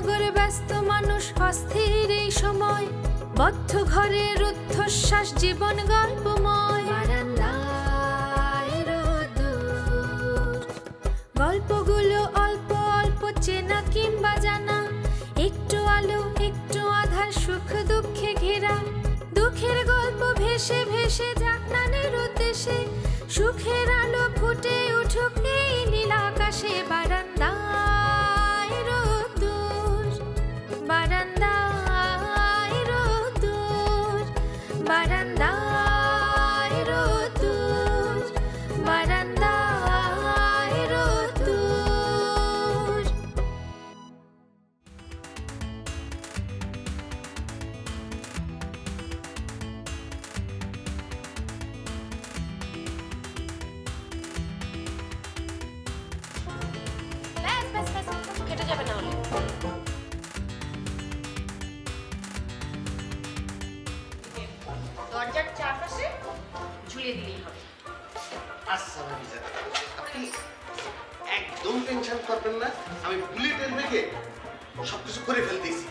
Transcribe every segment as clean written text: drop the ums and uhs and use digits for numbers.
নগর ব্যস্ত মানুষ অস্থির এই সময়, বদ্ধ ঘরে রুদ্ধশ্বাস জীবন গল্পময়। বারান্দায় রোদ্দুর, গল্পগুলো অল্প অল্প চেনা কিংবা জানা, একটু আলো একটু আধার, সুখ দুঃখে ঘেরা। দুঃখের গল্প ভেসে ভেসে যাক নানের উদ্দেশ্যে, সুখের আলো ফুটে উঠুক এই নীল আকাশে। বারান্দায় রোদ্দুর, বারান্দায় রোদ্দুর, বারান্দায় রোদ্দুর, বারান্দায় রোদ্দুর। কেটে যাবে না হলে। দরজার চারপাশে ঝুলিয়ে দিলেই হবে। আচ্ছা ভাবিজান, আপনি একদম টেনশন করবেন না, আমি বুলেটের বেগে সবকিছু করে ফেলতেছি।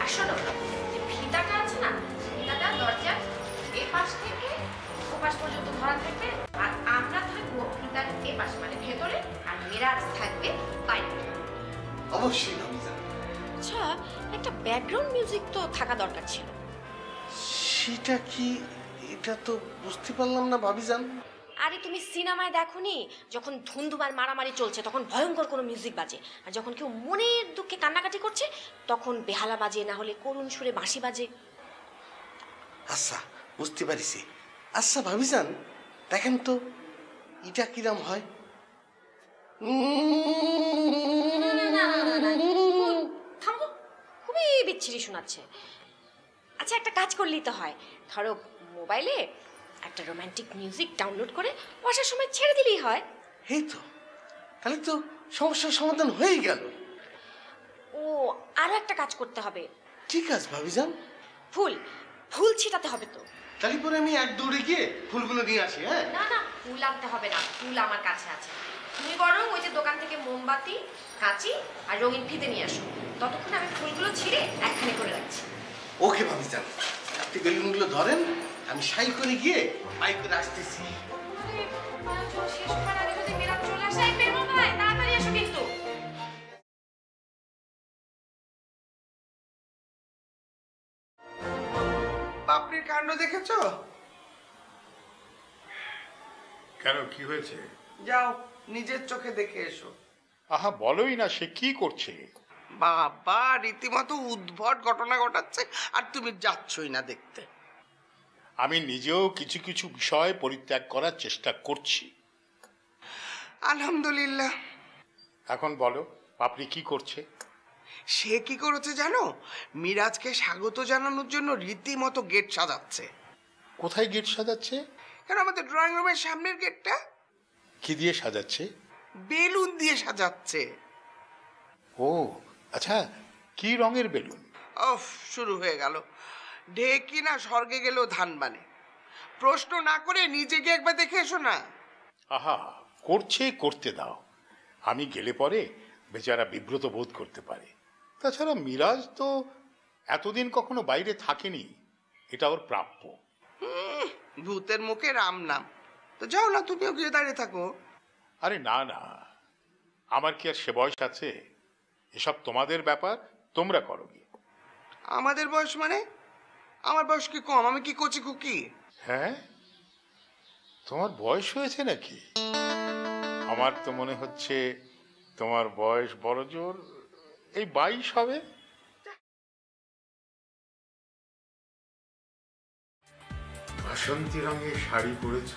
আর শোনো, যে ফিতাটা আছে না, ফিতাটা দরজার এ পাশ থেকে ও পাশ পর্যন্ত ধরা থাকবে, আর আমরা থাকবো ফিতার এ পাশ মানে ভেতরে, আর মিরাজ থাকবে বাইরে। অবশ্যই ভাবিজান। আচ্ছা, একটা ব্যাকগ্রাউন্ড মিউজিক তো থাকা দরকার ছিল। সেটা কি? এটা তো বুঝতে পারলাম না ভাবিজান। আরে তুমি সিনেমায় দেখোনি, যখন ধুমধুমার মারামারি চলছে তখন ভয়ঙ্কর কোনো মিউজিক বাজে, আর যখন কেউ মনের দুঃখে কান্নাকাটি করছে তখন বেহালা বাজে, না হলে করুণ সুরে বাঁশি বাজে। আচ্ছা, বুঝতে পারিছি। আচ্ছা ভাবিজান, দেখেন তো এটা কিরাম হয়। থামো, খুবই বিচ্ছিরি শোনাচ্ছে। আচ্ছা, একটা কাজ করলেই তো হয়, ধরো মোবাইলে একটা রোমান্টিক মিউজিক ডাউনলোড করে বসার সময় ছেড়ে দিলেই হয়। এই তো, তাহলে তো সমস্যার সমাধান হয়ে গেল। ও, আরো একটা কাজ করতে হবে। ঠিক আছে ভাবিজান। ফুল ফুল ছিটাতে হবে তো। তাহলে পরে আমি এক দৌড়ে গিয়ে ফুলগুলো নিয়ে আসি। হ্যাঁ না না, ফুল আনতে হবে না, ফুল আমার কাছে আছে। তুমি বরং ওই যে দোকান থেকে মোমবাতি, কাঁচি আর রঙিন ফিতে নিয়ে আসো, ততক্ষণ আমি ফুলগুলো ছিঁড়ে একখানে করে রাখছি। ওকে ভাবিজান, আপনি বেলুনগুলো ধরেন, আমি সাই করে গিয়ে বাই করে আসতেছি। শেষ হওয়ার আগে যদি মেরাজ চলে আসে, এই বেরো ভাই, তাড়াতাড়ি এসো কিন্তু। বাপরির কাণ্ড দেখেছো? কেন, কি হয়েছে? যাও নিজের চোখে দেখে এসো। আহা, বলোই না, সে কি করছে? বাবা, রীতিমতো উদ্ভট ঘটনা ঘটাচ্ছে, আর তুমি যাচ্ছই না দেখতে। আমি নিজেও কিছু কিছু বিষয় পরিত্যাগ করার চেষ্টা করছি। আলহামদুলিল্লাহ। এখন বলো, আপনি কি করছে? সে কি করেছে জানো? মিরাজকে স্বাগত জানানোর জন্য রীতিমতো গেট সাজাচ্ছে। কোথায় গেট সাজাচ্ছে? কেন, আমাদের ড্রয়িং রুমের সামনের গেটটা। কি দিয়ে সাজাচ্ছে? বেলুন দিয়ে সাজাচ্ছে। ও আচ্ছা, কি রঙের বেলুন? অফ, শুরু হয়ে গেল। ঢেকি না স্বর্গে গেলেও ধান বানে। প্রশ্ন না করে নিজেকে একবার দেখে এসো না। আহা, করছে, করতে দাও। আমি গেলে পরে বেচারা বিব্রত বোধ করতে পারে। তাছাড়া মিরাজ তো এতদিন কখনো বাইরে থাকেনি, এটা ওর প্রাপ্য। ভূতের মুখে রাম নাম। তো যাও না, তুমিও গিয়ে দাঁড়িয়ে থাকো। আরে না না, আমার কি আর সে বয়স আছে? এসব তোমাদের ব্যাপার, তোমরা করো গিয়ে। আমাদের বয়স মানে? আমার বয়স কি কম? আমি কি কচি খুকি? হ্যাঁ, তোমার বয়স হয়েছে নাকি? আমার তো মনে হচ্ছে তোমার বয়স বড় জোর এই 22 হবে। বাসন্তী রঙের শাড়ি পরেছ,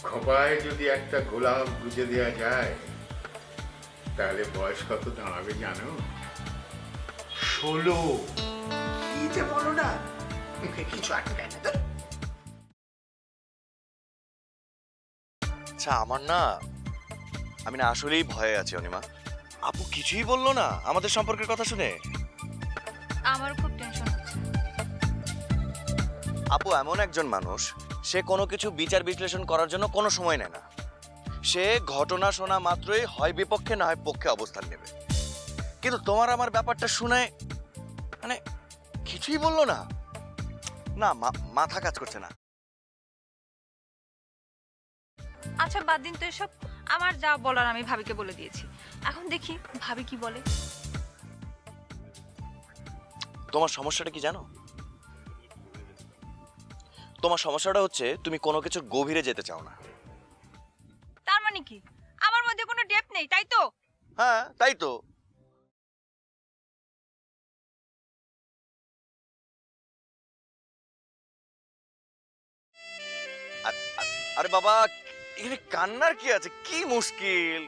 খোপায় যদি একটা গোলাপ গুজে দেওয়া যায়, তাহলে বয়স কত দাঁড়াবে জানো? 16। কি যে বলো না, মুখে কিছু আটকায় না তো। আচ্ছা, আমার না, আমি না আসলেই ভয়ে আছি অনিমা। আপু কিছুই বললো না আমাদের সম্পর্কের কথা শুনে। আমারও খুব টেনশন হচ্ছে। আপু এমন একজন মানুষ, সে কোনো কিছু বিচার বিশ্লেষণ করার জন্য কোনো সময় নেয় না। সে ঘটনা শোনা মাত্রই হয় বিপক্ষে না হয় পক্ষে অবস্থান নেবে। কিন্তু তোমার আমার ব্যাপারটা শুনে মানে কিছুই বললো না। না, মাথা কাজ করছে না। আচ্ছা বাদ দিন তো এসব, আমার যা বলার আমি ভাবিকে বলে দিয়েছি। এখন দেখি ভাবি কি বলে। তোমার সমস্যাটা কি জানো? তোমার সমস্যাটা হচ্ছে তুমি কোনো কিছুর গভীরে যেতে চাও না। তার মানে কি আমার মধ্যে কোনো ডেপথ নেই, তাই তো? হ্যাঁ, তাই তো। আরে বাবা, এখানে কান্নার কি আছে? কি মুশকিল?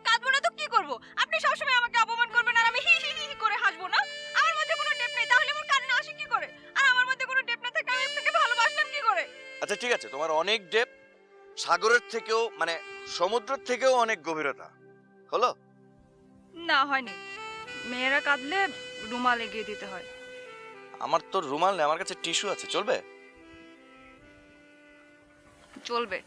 কাঁদবো না তো কি করব? আপনি সবসময় আমাকে অপমান করবেন আর আমি হি হি হি করে হাসবো না? আমার মধ্যে কোনো ডেপথ নেই, তাহলে আমার কান্না আসে কি করে? আর আমার মধ্যে কোনো ডেপথ না থাকলে আমি আপনাকে ভালোবাসলাম কি করে? আচ্ছা ঠিক আছে, তোমার অনেক ডেপথ, সাগরের থেকেও মানে সমুদ্রের থেকেও অনেক গভীরতা। হলো? না হয়নি। মেয়েরা কাঁদলে রুমাল এগিয়ে দিতে হয়। আমার তো রুমাল নেই, আমার কাছে টিস্যু আছে, চলবে? চলবে।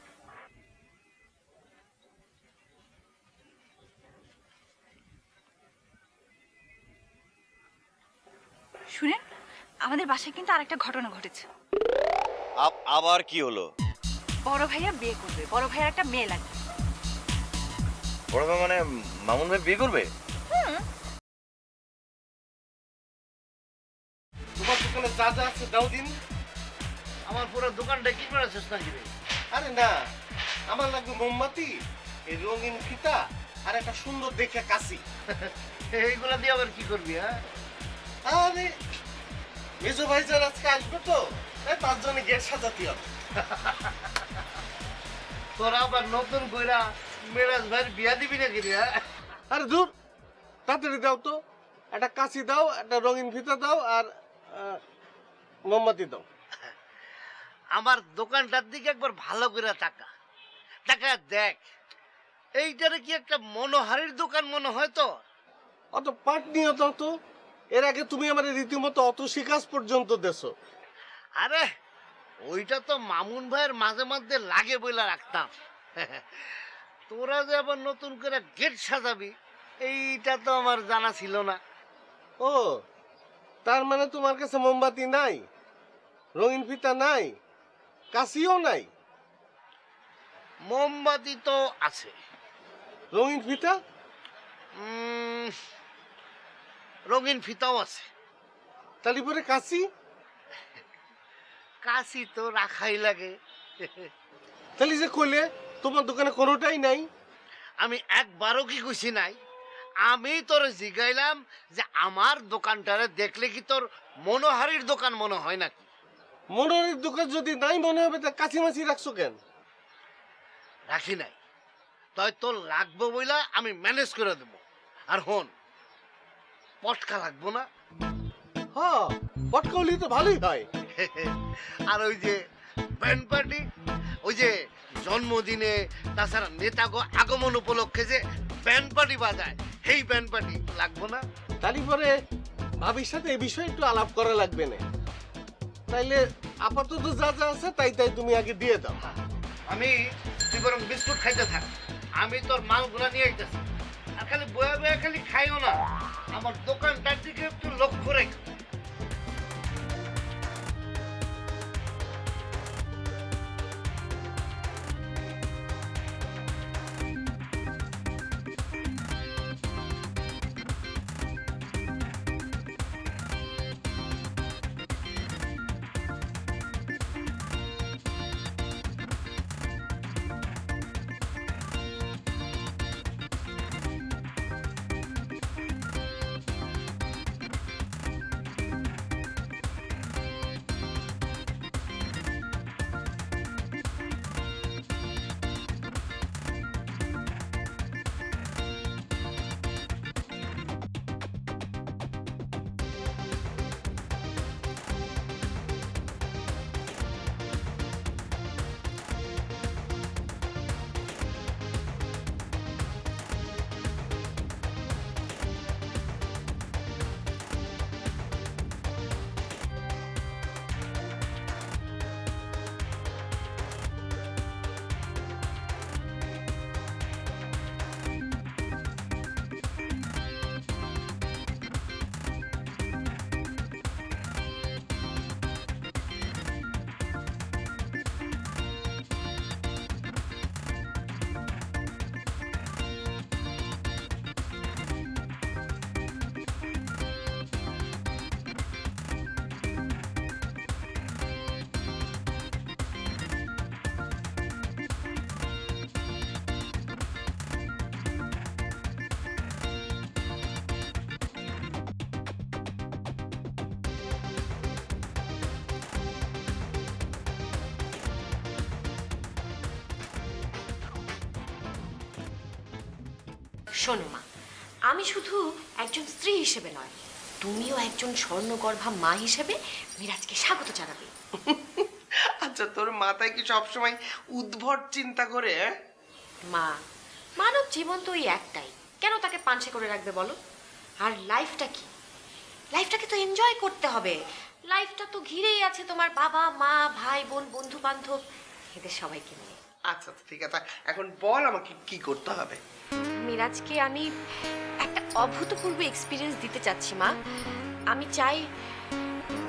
শুনেন, আমাদের বাসায় কিন্তু আরেকটা ঘটনা ঘটেছে। আবার কি হলো? বড় ভাইয়া বিয়ে করবে, বড় ভাইয়ার একটা মেয়ে লাগবে। বড় ভাই মানে মামুন ভাই বিয়ে করবে? তোমার দোকানে যা যা আছে দাও দিন। আমার পুরো দোকানটা কি করেছিস নাকি রে? আরে না, আমার লাগবে মোমবাতি, এই রঙিন ফিতা আর একটা সুন্দর দেখে কাশি। এইগুলা দিয়ে আবার কি করবি? হ্যাঁ, আরে মেজো ভাইজান আজকে আসবে তো, তাই 5 জনে গেট সাজাতে হবে। তোরা আবার নতুন কইরা মেরাজ ভাইয়ের বিয়া দিবি নাকি রে? হ্যাঁ? আরে দূর, তাড়াতাড়ি দাও তো, একটা কাশি দাও, একটা রঙিন ফিতা দাও আর মোমবাতি দাও। আমার দোকানটার দিকে একবার ভালো করে তাকা, তাকা দেখ, এইটারে কি একটা মনোহারীর দোকান মনে হয় তো? অত পাট নিয়ে দাও তো, এর আগে তুমি আমার রীতিমতো অত শিকাজ পর্যন্ত দেছো। আরে ওইটা তো মামুন ভাইয়ের মাঝে মাঝে লাগে বইলা রাখতাম। তোরা যে আবার নতুন করে গেট সাজাবি এইটা তো আমার জানা ছিল না। ও, তার মানে তোমার কাছে মোমবাতি নাই, রঙিন ফিতা নাই, কাশিও নাই? মোমবাতি তো আছে। রঙিন ফিতা? রঙিন ফিতাও আছে। তালি পরে কাশি? কাশি তো রাখাই লাগে। তাহলে যে কইলে তোমার দোকানে কোনোটাই নাই? আমি একবারও কি কইছি নাই? আমি তোর জিগাইলাম যে আমার দোকানটারে দেখলে কি তোর মনোহারীর দোকান মনে হয় নাকি? মনোহরের দোকান যদি নাই মনে হবে তা কাছি মাছি রাখছো কেন? রাখি নাই, তাই তোর লাগবো বইলা আমি ম্যানেজ করে দেব। আর হন, পটকা লাগবো না? হ্যাঁ, পটকাউলি তো ভালোই হয়। আর ওই যে ব্যান্ড পার্টি, ওই যে জন্মদিনে তাছাড়া নেতাগো আগমন উপলক্ষে যে ব্যান্ড পার্টি বাজায়, সেই ব্যান্ড পার্টি লাগবো না? তালি পরে ভাবির সাথে এই বিষয়ে একটু আলাপ করা লাগবে না। তাইলে আপাতত যা যা আছে তাই তাই তুমি আগে দিয়ে দাও। আমি, তুই বরং বিস্কুট খাইতে থাক, আমি তোর মালগুলা নিয়ে আইতেছি। আর খালি বয়া বয়া খালি খাইও না, আমার দোকানটার দিকে একটু লক্ষ্য রেখো। শোনো মা, আমি শুধু একজন স্ত্রী হিসেবে নয়, তুমিও একজন স্বর্ণগর্ভা মা হিসেবে মিরাজকে স্বাগত জানাবে। আচ্ছা, তোর মাথায় কি সবসময় উদ্ভট চিন্তা করে? মা, মানব জীবন তো এই একটাই, কেন তাকে পাঞ্চে করে রাখবে বলো? আর লাইফটা কি? লাইফটাকে তো এনজয় করতে হবে। লাইফটা তো ঘিরেই আছে তোমার বাবা মা ভাই বোন বন্ধু বান্ধব, এদের সবাইকে নিয়ে। আচ্ছা ঠিক আছে, এখন বল আমাকে কি করতে হবে। মিরাজকে আমি একটা অভূতপূর্ব এক্সপিরিয়েন্স দিতে চাচ্ছি মা। আমি চাই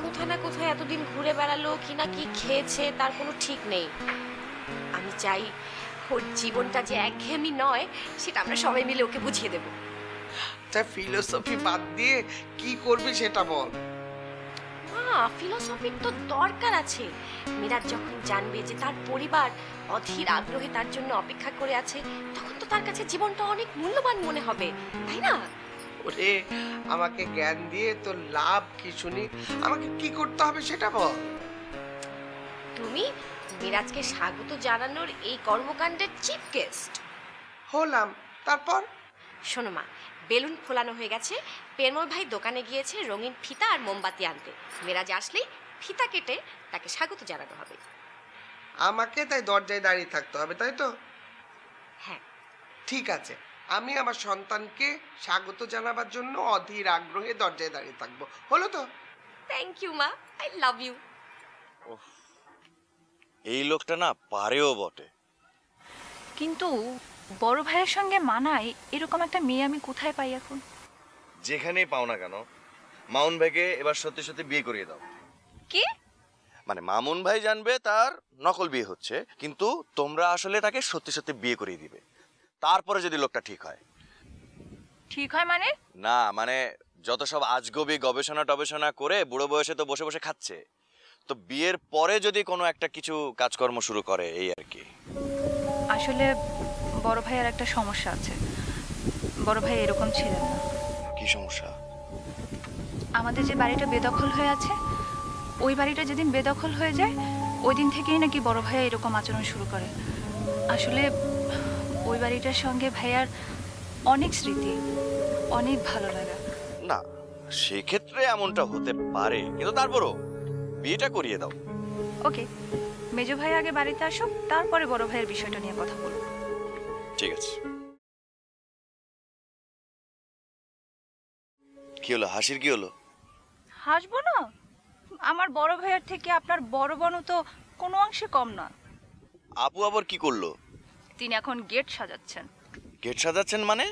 কোথায় না কোথায় এতদিন ঘুরে বেড়ালো কি না কি খেয়েছে তার কোনো ঠিক নেই। আমি চাই ওর জীবনটা যে একঘেয়েমি নয় সেটা আমরা সবাই মিলে ওকে বুঝিয়ে দেব। তা ফিলোসফি বাদ দিয়ে কি করবি সেটা বল। ফিলোসফির তো দরকার আছে। মিরাজ যখন জানবে যে তার পরিবার অধীর আগ্রহে তার জন্য অপেক্ষা করে আছে, তখন তো তার কাছে জীবনটা অনেক মূল্যবান মনে হবে, তাই না? ওরে, আমাকে জ্ঞান দিয়ে তোর লাভ কি শুনি, আমাকে কি করতে হবে সেটা বল। তুমি মিরাজকে স্বাগত জানানোর এই কর্মকাণ্ডের চিফ গেস্ট হলাম, তারপর? শোনো মা, বেলুন ফোলানো হয়ে গেছে, পেরমল ভাই দোকানে গিয়েছে রঙিন ফিতা আর মোমবাতি আনতে। মিরাজ আসলেই ফিতা কেটে তাকে স্বাগত জানানো হবে। আমাকে তাই দরজায় দাঁড়িয়ে থাকতে হবে, তাই তো? হ্যাঁ। ঠিক আছে, আমি আমার সন্তানকে স্বাগত জানাবার জন্য অধীর আগ্রহে দরজায় দাঁড়িয়ে থাকবো, হলো তো? থ্যাংক ইউ মা, আই লাভ ইউ। এই লোকটা না পারেও বটে। কিন্তু বড় ভাইয়ের সঙ্গে মানায় এরকম একটা মেয়ে আমি কোথায় পাই এখন? যেখানেই পাও না কেন, মামুন ভাইকে এবার সত্যি সত্যি বিয়ে করিয়ে দাও। কি? মানে মামুন ভাই জানবে তার নকল বিয়ে হচ্ছে, কিন্তু তোমরা আসলে তাকে সত্যি সত্যি বিয়ে করিয়ে দিবে। তারপরে যদি লোকটা ঠিক হয়। ঠিক হয় মানে? না মানে যত সব আজগবি গবেষণা টবেষণা করে বুড়ো বয়সে তো বসে বসে খাচ্ছে, তো বিয়ের পরে যদি কোনো একটা কিছু কাজকর্ম শুরু করে, এই আর কি। আসলে বড় ভাইয়ের একটা সমস্যা আছে। বড় ভাই এরকম ছিলেন না। কি সমস্যা? আমাদের যে বাড়িটা বেদখল হয়ে আছে, ওই বাড়িটা যেদিন বেদখল হয়ে যায় ওই দিন থেকেই নাকি বড় ভাইয়া এরকম আচরণ শুরু করে। আসলে ওই বাড়িটার সঙ্গে ভাইয়ার অনেক স্মৃতি, অনেক ভালো লাগা। না সেক্ষেত্রে এমনটা হতে পারে, কিন্তু তারপরও বিয়েটা করিয়ে দাও। ওকে, মেজো ভাই আগে বাড়িতে আসুক, তারপরে বড় ভাইয়ের বিষয়টা নিয়ে কথা বলবো। ঠিক আছে। কি হলো, হাসির কি হলো? হাসবো না? আমার বড় ভাইয়ের থেকে আপনার বড় বোনও তো কোনো অংশে কম না। আপু আবার কি করলো? তিনি এখন গেট সাজাচ্ছেন। গেট সাজাচ্ছেন মানে?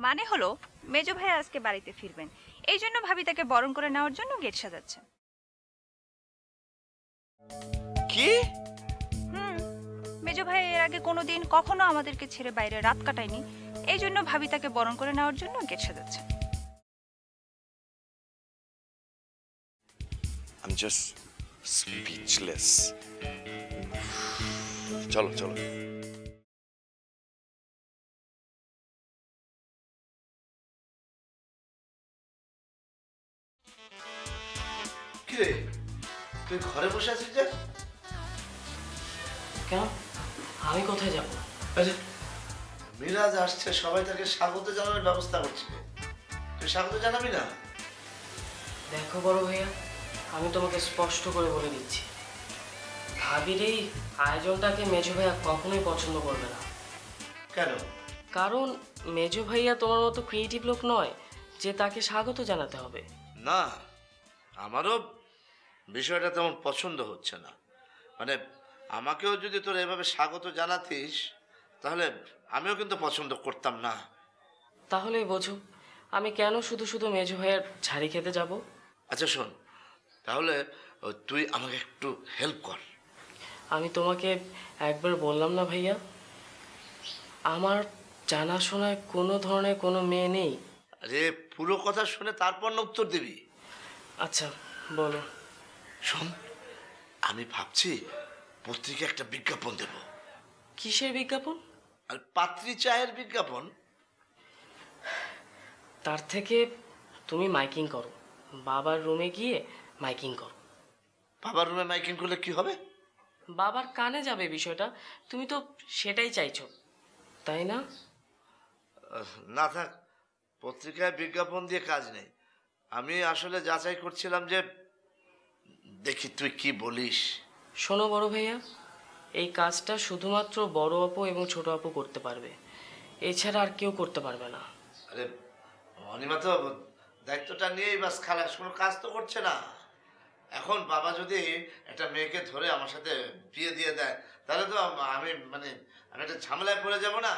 মানে হলো মেজো ভাই আজকে বাড়িতে ফিরবেন, এই জন্য ভাবি তাকে বরণ করে নেওয়ার জন্য গেট সাজাচ্ছেন। কি? মেজো ভাই এর আগে কোনোদিন কখনো আমাদেরকে ছেড়ে বাইরে রাত কাটায়নি, এই জন্য ভাবি তাকে বরণ করে নেওয়ার জন্য গেট সাজাচ্ছে। I'm just speechless. চলো চলো। কি রে, তুই ঘরে বসে আছিস যে? কেন, আমি কোথায় যাব? আরে মিরাজ আসছে, সবাই তাকে স্বাগত জানানোর ব্যবস্থা করছে, তুই স্বাগত জানাবি না? দেখো বড় ভাইয়া, আমি তোমাকে স্পষ্ট করে বলে দিচ্ছি, ভাবির এই আয়োজনটাকে মেজো ভাইয়া কখনোই পছন্দ করবে না। কেন? কারণ মেজো ভাইয়া তোমার মতো ক্রিয়েটিভ লোক নয় যে তাকে স্বাগত জানাতে হবে। না, আমারও বিষয়টা তেমন পছন্দ হচ্ছে না। মানে আমাকেও যদি তোর এভাবে স্বাগত জানাতিস তাহলে আমিও কিন্তু পছন্দ করতাম না। তাহলে বোঝো আমি কেন শুধু শুধু মেজো ভাইয়ার ঝাড়ি খেতে যাব। আচ্ছা শোন, তাহলে তুই আমাকে একটু হেল্প কর। আমি তোমাকে একবার বললাম না ভাইয়া, আমার জানাশোনায় কোনো ধরনের কোনো মেয়ে নেই। আরে পুরো কথা শুনে তারপর না উত্তর দিবি। আচ্ছা বলো। শোন, আমি ভাবছি পত্রিকা একটা বিজ্ঞাপন দেব। কিসের বিজ্ঞাপন? আর পাত্রী চায়ের বিজ্ঞাপন। তার থেকে তুমি মাইকিং করো, বাবার রুমে গিয়ে মাইকিং করো। বাবার রুমে মাইকিং করলে কি হবে? বাবার কানে যাবে বিষয়টা, তুমি তো সেটাই চাইছো তাই না? না থাক, পত্রিকায় বিজ্ঞাপন দিয়ে কাজ নেই। আমি আসলে যাচাই করছিলাম যে দেখি তুই কি বলিস। শোনো বড় ভাইয়া, এই কাজটা শুধুমাত্র বড় আপু এবং ছোট আপু করতে পারবে, এছাড়া আর কেউ করতে পারবে না। আরে অনিমা তো দায়িত্বটা নিয়েই বাস খালাস, কোনো কাজ তো করছে না। এখন বাবা যদি একটা মেয়েকে ধরে আমার সাথে বিয়ে দিয়ে দেয় তাহলে তো আমি একটা ঝামেলায় পড়ে যাব না?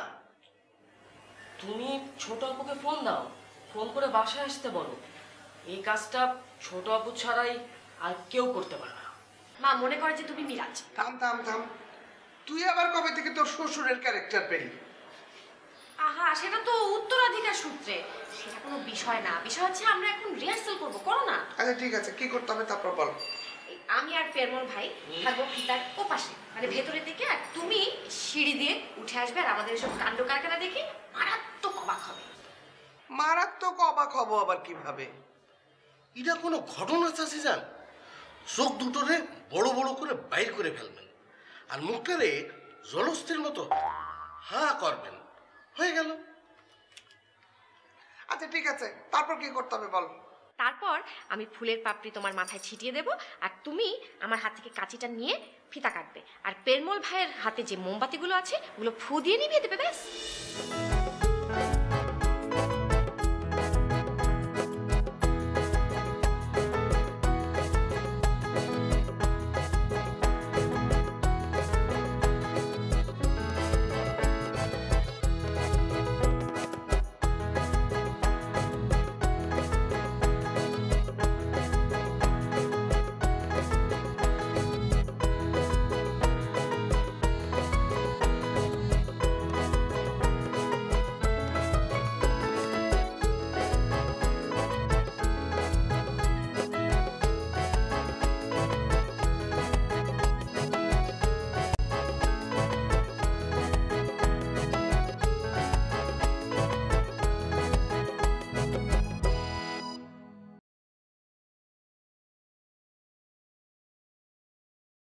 তুমি ছোট আপুকে ফোন দাও, ফোন করে বাসায় আসতে বলো। এই কাজটা ছোট আপু ছাড়াই আর কেউ করতে পারবে না। মা মনে করে যে তুমি মিরাজ। থাম থাম থাম, তুই আবার কবে থেকে তোর শ্বশুরের ক্যারেক্টার পেলি? আহা, সেটা তো উত্তরাধিকার সূত্রে, সেটা কোনো বিষয় না। বিষয় হচ্ছে আমরা এখন রিহার্সাল করবো, করো না? আচ্ছা ঠিক আছে, কি করতে হবে তারপর বল। আমি আর পেরমল ভাই থাকবো ফিতার ওপাশে, মানে ভেতরের দিকে, আর তুমি সিঁড়ি দিয়ে উঠে আসবে আর আমাদের এসব কাণ্ড কারখানা দেখে মারাত্মক অবাক হবে। মারাত্মক অবাক হব আবার কিভাবে? এটা কোনো ঘটনা চাষি যান, চোখ দুটোরে বড় বড় করে বাইর করে ফেলবেন আর মুখটারে জলস্থির মতো হা করবেন, হয়ে গেল। আচ্ছা ঠিক আছে, তারপর কি করতে হবে বল। তারপর আমি ফুলের পাপড়ি তোমার মাথায় ছিটিয়ে দেব, আর তুমি আমার হাত থেকে কাঁচিটা নিয়ে ফিতা কাটবে, আর পেরমল ভাইয়ের হাতে যে মোমবাতিগুলো আছে ওগুলো ফু দিয়ে নিভিয়ে দেবে, ব্যাস।